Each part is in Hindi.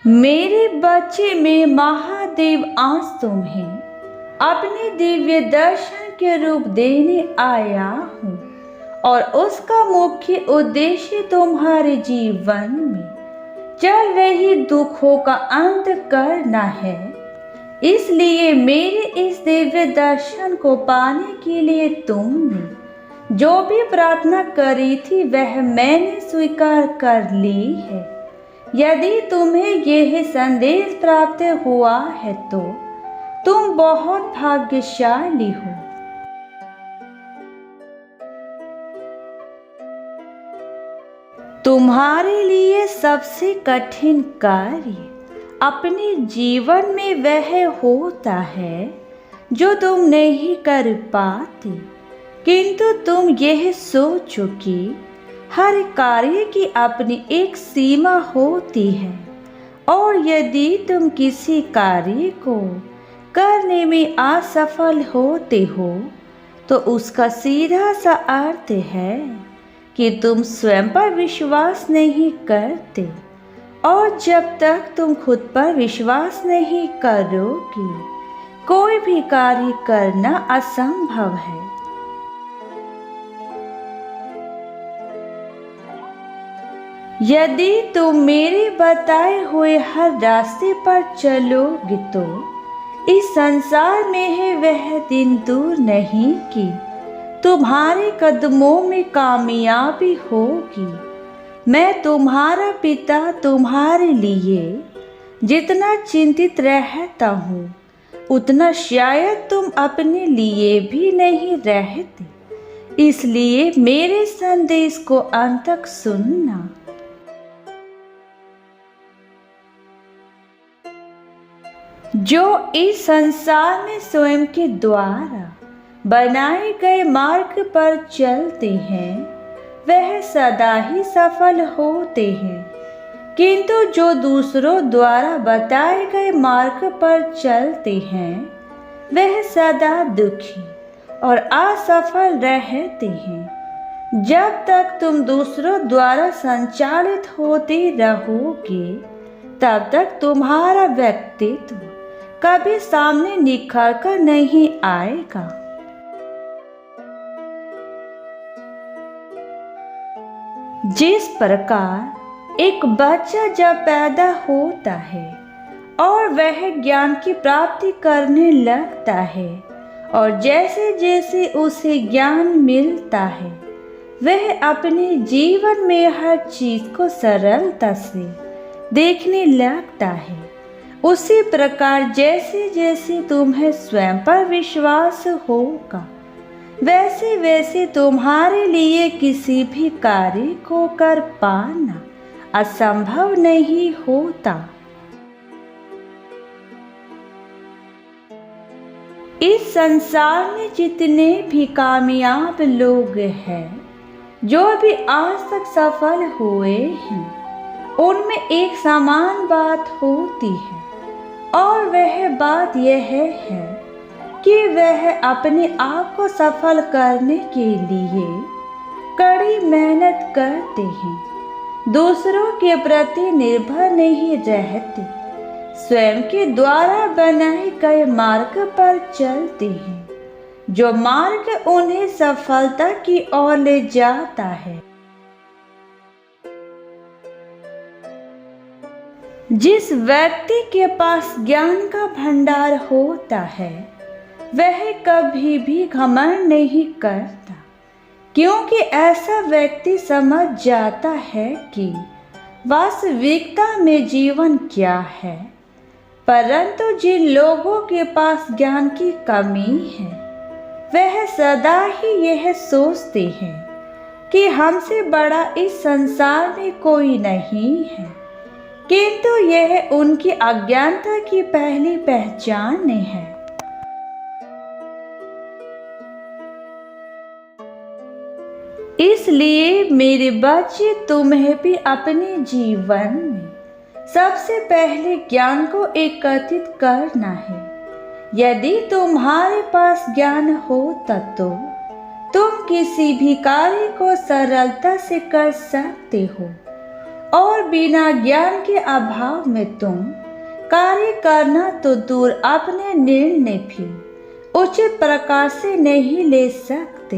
मेरे बच्चे में महादेव आज तुम्हें अपने दिव्य दर्शन के रूप देने आया हूँ और उसका मुख्य उद्देश्य तुम्हारे जीवन में चल रही दुखों का अंत करना है। इसलिए मेरे इस दिव्य दर्शन को पाने के लिए तुमने जो भी प्रार्थना करी थी वह मैंने स्वीकार कर ली है। यदि तुम्हें यह संदेश प्राप्त हुआ है तो तुम बहुत भाग्यशाली हो। तुम्हारे लिए सबसे कठिन कार्य अपने जीवन में वह होता है जो तुम नहीं कर पाते, किंतु तुम यह सोचो कि हर कार्य की अपनी एक सीमा होती है और यदि तुम किसी कार्य को करने में असफल होते हो तो उसका सीधा सा अर्थ है कि तुम स्वयं पर विश्वास नहीं करते, और जब तक तुम खुद पर विश्वास नहीं करोगे कोई भी कार्य करना असंभव है। यदि तुम मेरे बताए हुए हर रास्ते पर चलोगे तो इस संसार में है वह दिन दूर नहीं कि तुम्हारे कदमों में कामयाबी होगी। मैं तुम्हारा पिता तुम्हारे लिए जितना चिंतित रहता हूँ उतना शायद तुम अपने लिए भी नहीं रहते। इसलिए मेरे संदेश को अंत तक सुनना। जो इस संसार में स्वयं के द्वारा बनाए गए मार्ग पर चलते हैं वह सदा ही सफल होते हैं, किंतु जो दूसरों द्वारा बताए गए मार्ग पर चलते हैं वह सदा दुखी और असफल रहते हैं। जब तक तुम दूसरों द्वारा संचालित होते रहोगे तब तक तुम्हारा व्यक्तित्व कभी सामने निखर कर नहीं आएगा। जिस प्रकार एक बच्चा जब पैदा होता है और वह ज्ञान की प्राप्ति करने लगता है और जैसे जैसे उसे ज्ञान मिलता है वह अपने जीवन में हर चीज को सरलता से देखने लगता है, उसी प्रकार जैसे जैसे तुम्हें स्वयं पर विश्वास होगा वैसे वैसे तुम्हारे लिए किसी भी कार्य को कर पाना असंभव नहीं होता। इस संसार में जितने भी कामयाब लोग हैं, जो भी आज तक सफल हुए हैं, उनमें एक समान बात होती है और वह बात यह है कि वह अपने आप को सफल करने के लिए कड़ी मेहनत करते हैं, दूसरों के प्रति निर्भर नहीं रहते, स्वयं के द्वारा बनाए गए मार्ग पर चलते हैं, जो मार्ग उन्हें सफलता की ओर ले जाता है। जिस व्यक्ति के पास ज्ञान का भंडार होता है वह कभी भी घमंड नहीं करता, क्योंकि ऐसा व्यक्ति समझ जाता है कि वास्तविकता में जीवन क्या है। परंतु जिन लोगों के पास ज्ञान की कमी है वह सदा ही यह सोचते हैं कि हमसे बड़ा इस संसार में कोई नहीं है, किंतु यह उनकी अज्ञानता की पहली पहचान है। इसलिए मेरे बच्चे तुम्हें भी अपने जीवन में सबसे पहले ज्ञान को एकत्रित करना है। यदि तुम्हारे पास ज्ञान होता तो तुम किसी भी कार्य को सरलता से कर सकते हो और बिना ज्ञान के अभाव में तुम कार्य करना तो दूर अपने निर्णय भी उचित प्रकार से नहीं ले सकते।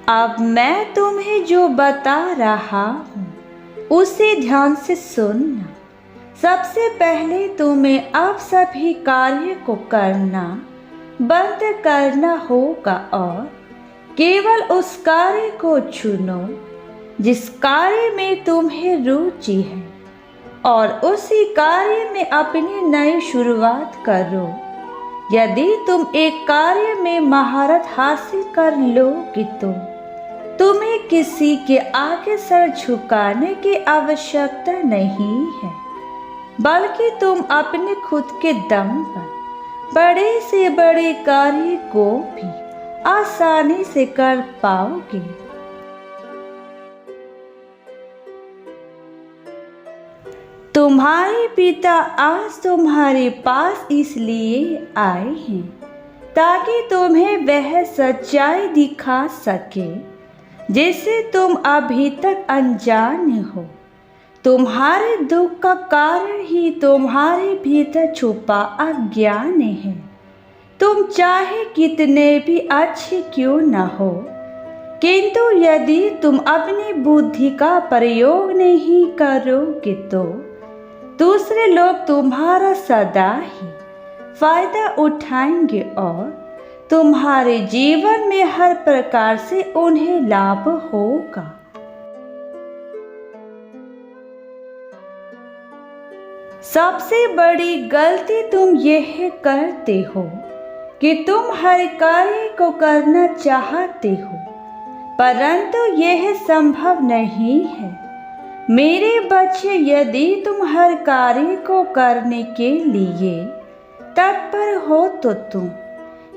अब मैं तुम्हें जो बता रहा हूँ उसे ध्यान से सुनना। सबसे पहले तुम्हें अब सभी कार्य को करना बंद करना होगा और केवल उस कार्य को चुनो जिस कार्य में तुम्हें रुचि है और उसी कार्य में अपनी नई शुरुआत करो। यदि तुम एक कार्य में महारत हासिल कर लोगे तो तुम्हें किसी के आगे सर झुकाने की आवश्यकता नहीं है, बल्कि तुम अपने खुद के दम पर बड़े से बड़े कार्य को भी आसानी से कर पाओगे। तुम्हारे पिता आज तुम्हारे पास इसलिए आए हैं ताकि तुम्हें वह सच्चाई दिखा सके जिससे तुम अभी तक अनजान हो। तुम्हारे दुख का कारण ही तुम्हारे भीतर छुपा अज्ञान है। तुम चाहे कितने भी अच्छे क्यों न हो, किंतु यदि तुम अपनी बुद्धि का प्रयोग नहीं करोगे तो दूसरे लोग तुम्हारा सदा ही फायदा उठाएंगे और तुम्हारे जीवन में हर प्रकार से उन्हें लाभ होगा। सबसे बड़ी गलती तुम यह करते हो कि तुम हर कार्य को करना चाहते हो, परंतु यह संभव नहीं है। मेरे बच्चे, यदि तुम हर कार्य को करने के लिए तत्पर हो तो तुम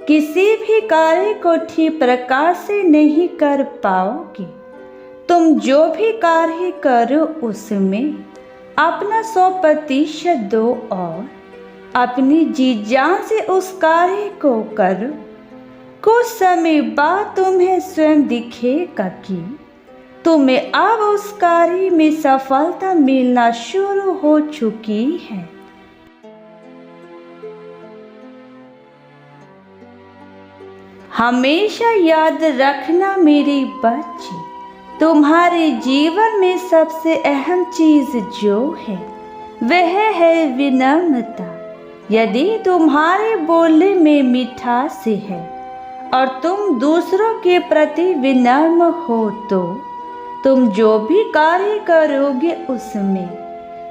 किसी भी कार्य को ठीक प्रकार से नहीं कर पाओगे। तुम जो भी कार्य करो उसमें अपना 100% दो और अपनी जी जान से उस कार्य को करो। कुछ समय बाद तुम्हें स्वयं दिखेगा कि तुम्हें अब उस कार्य में सफलता मिलना शुरू हो चुकी है। हमेशा याद रखना मेरे बच्चे, तुम्हारे जीवन में सबसे अहम चीज जो है वह है विनम्रता। यदि तुम्हारे बोलने में मिठास है और तुम दूसरों के प्रति विनम्र हो तो तुम जो भी कार्य करोगे उसमें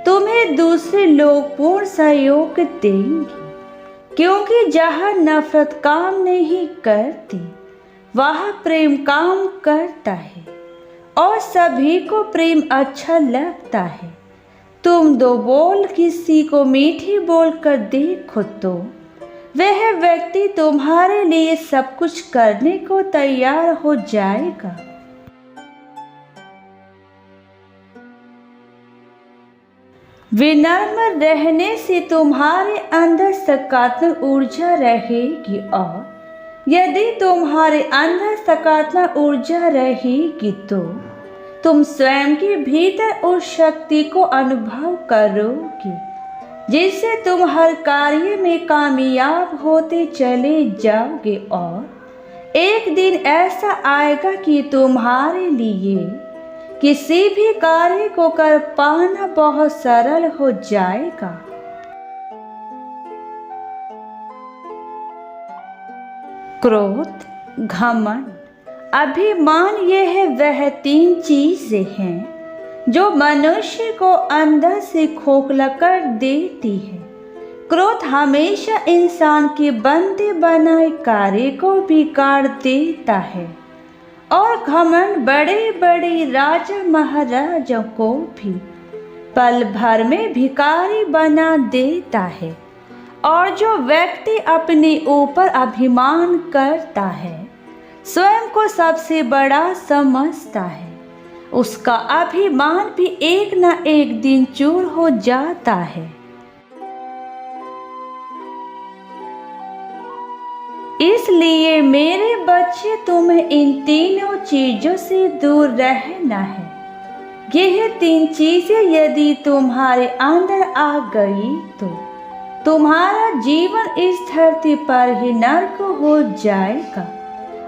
तुम्हें दूसरे लोग पूर्ण सहयोग देंगे, क्योंकि जहाँ नफरत काम नहीं करती वहाँ प्रेम काम करता है और सभी को प्रेम अच्छा लगता है। तुम दो बोल किसी को मीठी बोल कर देखो तो वह व्यक्ति तुम्हारे लिए सब कुछ करने को तैयार हो जाएगा। विनम्र रहने से तुम्हारे अंदर सकारात्मक ऊर्जा रहेगी और यदि तुम्हारे अंदर सकारात्मक ऊर्जा रहेगी तो तुम स्वयं के भीतर उस शक्ति को अनुभव करोगे जिससे तुम हर कार्य में कामयाब होते चले जाओगे और एक दिन ऐसा आएगा कि तुम्हारे लिए किसी भी कार्य को कर पाना बहुत सरल हो जाएगा। क्रोध, घमंड, अभिमान, यह वह 3 चीजें हैं जो मनुष्य को अंदर से खोखला कर देती है। क्रोध हमेशा इंसान के बनते बनाए कार्य को बिगाड़ देता है और घमंड बड़े बड़े राजा महाराजों को भी पल भर में भिखारी बना देता है। और जो व्यक्ति अपने ऊपर अभिमान करता है, स्वयं को सबसे बड़ा समझता है, उसका अभिमान भी एक न एक दिन चूर हो जाता है। इसलिए मेरे बच्चे, तुम्हें इन तीनों चीजों से दूर रहना है। यह तीन चीजें यदि तुम्हारे अंदर आ गई तो तुम्हारा जीवन इस धरती पर ही नर्क हो जाएगा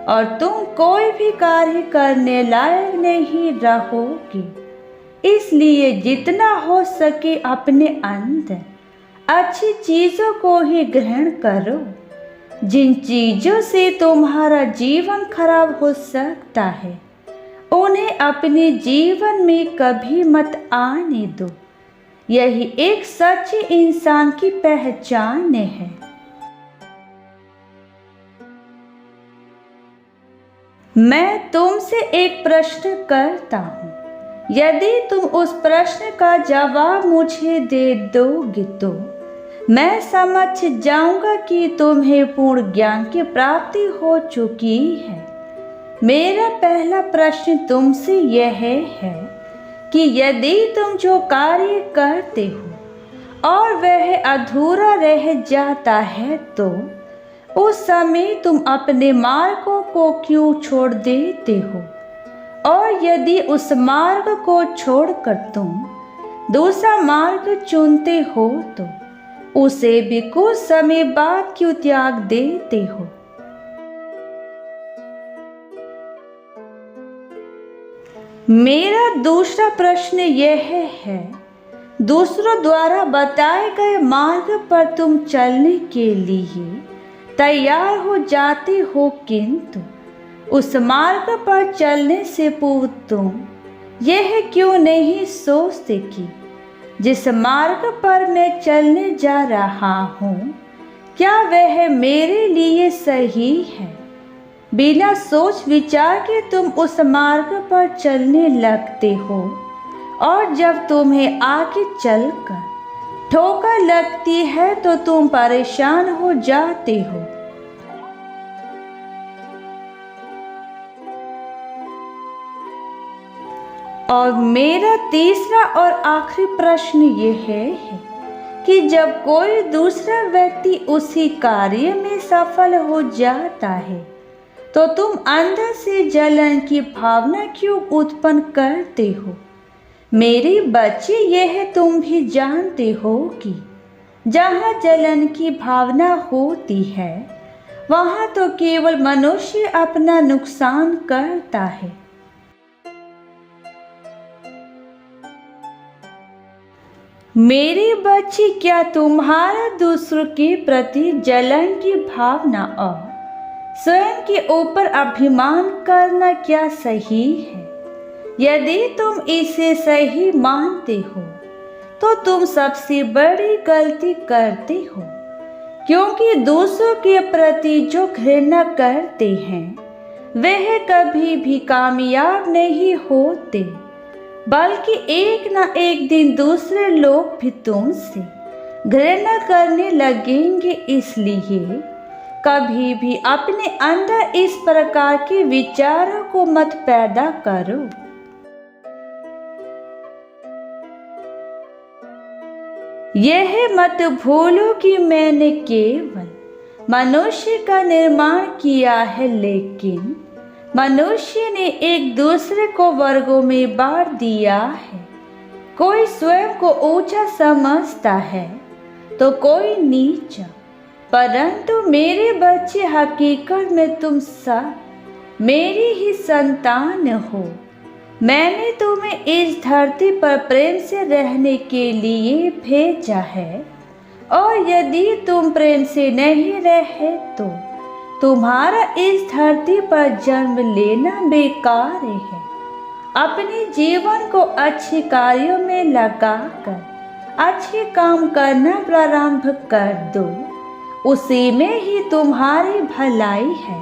और तुम कोई भी कार्य करने लायक नहीं रहोगे। इसलिए जितना हो सके अपने अंदर अच्छी चीजों को ही ग्रहण करो। जिन चीजों से तुम्हारा जीवन खराब हो सकता है उन्हें अपने जीवन में कभी मत आने दो। यही एक सच्चे इंसान की पहचान है। मैं तुमसे एक प्रश्न करता हूँ, यदि तुम उस प्रश्न का जवाब मुझे दे दोगे तो मैं समझ जाऊंगा कि तुम्हें पूर्ण ज्ञान की प्राप्ति हो चुकी है। मेरा पहला प्रश्न तुमसे यह है कि यदि तुम जो कार्य करते हो और वह अधूरा रह जाता है तो उस समय तुम अपने मार्गों को क्यों छोड़ देते हो? और यदि उस मार्ग को छोड़कर तुम दूसरा मार्ग चुनते हो तो उसे भी कुछ समय बाद क्यों त्याग देते हो? मेरा दूसरा प्रश्न यह है, दूसरों द्वारा बताए गए मार्ग पर तुम चलने के लिए तैयार हो जाते हो, किंतु उस मार्ग पर चलने से पूर्व तुम यह क्यों नहीं सोचते कि जिस मार्ग पर मैं चलने जा रहा हूँ क्या वह मेरे लिए सही है? बिना सोच विचार के तुम उस मार्ग पर चलने लगते हो और जब तुम्हें आगे चलकर ठोकर लगती है तो तुम परेशान हो जाते हो। और मेरा तीसरा और आखिरी प्रश्न यह है कि जब कोई दूसरा व्यक्ति उसी कार्य में सफल हो जाता है तो तुम अंदर से जलन की भावना क्यों उत्पन्न करते हो? मेरे बच्चे, यह तुम भी जानते हो कि जहाँ जलन की भावना होती है वहाँ तो केवल मनुष्य अपना नुकसान करता है। मेरे बच्चे, क्या तुम्हारा दूसरों के प्रति जलन की भावना और स्वयं के ऊपर अभिमान करना क्या सही है? यदि तुम इसे सही मानते हो तो तुम सबसे बड़ी गलती करते हो, क्योंकि दूसरों के प्रति जो घृणा करते हैं वह कभी भी कामयाब नहीं होते, बल्कि एक ना एक दिन दूसरे लोग भी तुमसे घृणा करने लगेंगे। इसलिए कभी भी अपने अंदर इस प्रकार के विचारों को मत पैदा करो। यह मत भूलो कि मैंने केवल मनुष्य का निर्माण किया है, लेकिन मनुष्य ने एक दूसरे को वर्गों में बांट दिया है। कोई स्वयं को ऊंचा समझता है तो कोई नीचा, परंतु मेरे बच्चे, हकीकत में तुम सब मेरी ही संतान हो। मैंने तुम्हें इस धरती पर प्रेम से रहने के लिए भेजा है, और यदि तुम प्रेम से नहीं रहे तो तुम्हारा इस धरती पर जन्म लेना बेकार है। अपने जीवन को अच्छे कार्यों में लगाकर अच्छे काम करना प्रारंभ कर दो, उसी में ही तुम्हारी भलाई है।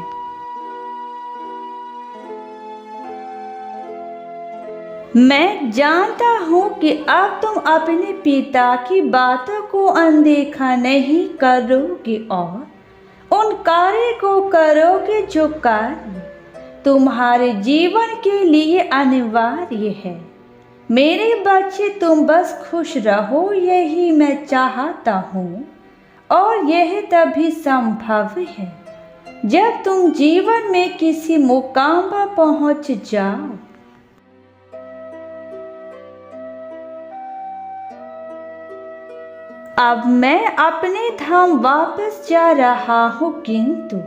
मैं जानता हूँ कि अब तुम अपने पिता की बातों को अनदेखा नहीं करोगे और उन कार्य को करोगे जो कार्य तुम्हारे जीवन के लिए अनिवार्य है। मेरे बच्चे, तुम बस खुश रहो, यही मैं चाहता हूँ, और यह तभी संभव है जब तुम जीवन में किसी मुकाम पर पहुंच जाओ। अब मैं अपने धाम वापस जा रहा हूँ, किंतु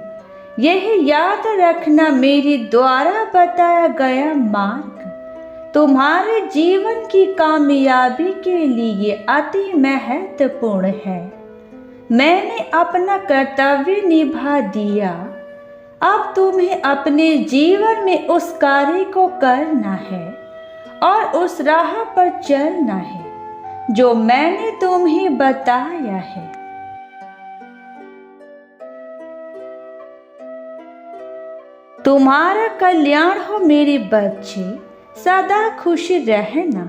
यह याद रखना मेरे द्वारा बताया गया मार्ग तुम्हारे जीवन की कामयाबी के लिए अति महत्वपूर्ण है। मैंने अपना कर्तव्य निभा दिया। अब तुम्हें अपने जीवन में उस कार्य को करना है और उस राह पर चलना है जो मैंने तुम्हें बताया है। तुम्हारा कल्याण हो मेरे बच्चे, सदा खुश रहना।